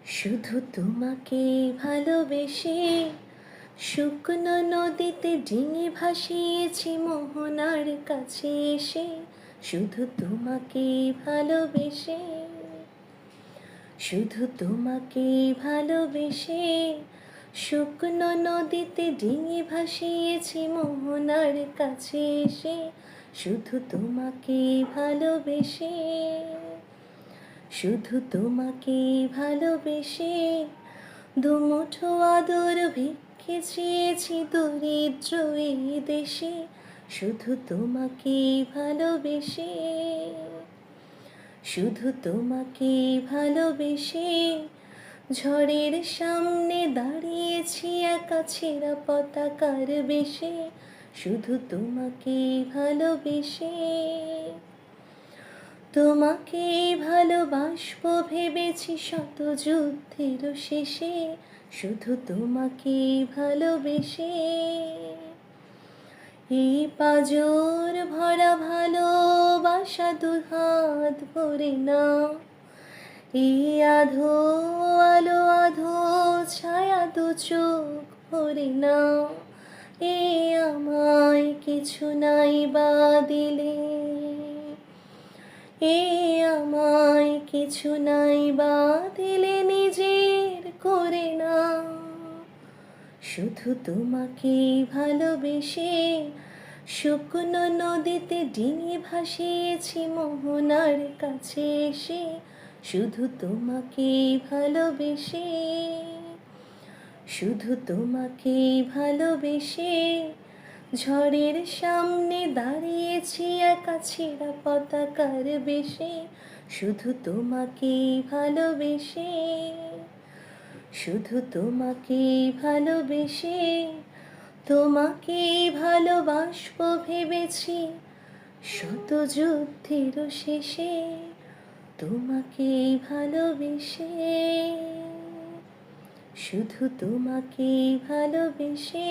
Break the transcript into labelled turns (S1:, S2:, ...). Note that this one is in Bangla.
S1: শুধু তোমাকে ভালোবেসে শুকনো নদীতে ডিঙি ভাসিয়েছি মোহনার কাছে এসে। শুধু তোমাকে ভালোবেসে, শুধু তোমাকে ভালোবেসে শুকনো নদীতে ডিঙি ভাসিয়েছি মোহনার কাছে এসে। শুধু তোমাকে ভালোবেসে, শুধু তোমাকে ভালোবেসে দুমুঠো আদর ভিক্ষে চেয়েছি দরিদ্র এই দেশে। শুধু তোমাকে ভালোবেসে, শুধু তোমাকে ভালোবেসে ঝড়ের সামনে দাঁড়িয়েছি একা ছেঁড়া পতাকার বেশে। শুধু তোমাকে ভালোবেসে, তোমাকে ভালোবাসবো ভেবেছি শত যুদ্ধের শেষে। শুধু তোমাকে ভালোবেসে এই পাজর ভরা ভালোবাসা দুহাত ভরে নাও। এই আধো আলো আধো ছায়া দু চোখ ভরে নাও। এ আমায় কিছু নাই বা দিলে, এ আমায় কিছু নাই বা দিলে নিজের করে নাও। শুধু তোমাকে ভালোবেসে শুকনো নদীতে ডিঙি ভাসিয়েছি মোহনার কাছে এসে। শুধু তোমাকে ভালোবেসে, শুধু তোমাকে ভালোবেসে ঝড়ের সামনে দাঁড়িয়েছি একা ছেঁড়া পতাকার বেশে। শুধু তোমাকে ভালোবেসে, শুধু তোমাকে ভালোবেসে তোমাকে ভালোবাসবো ভেবেছি শত যুদ্ধের শেষে। তোমাকে ভালোবেসে, শুধু তোমাকে ভালোবেসে।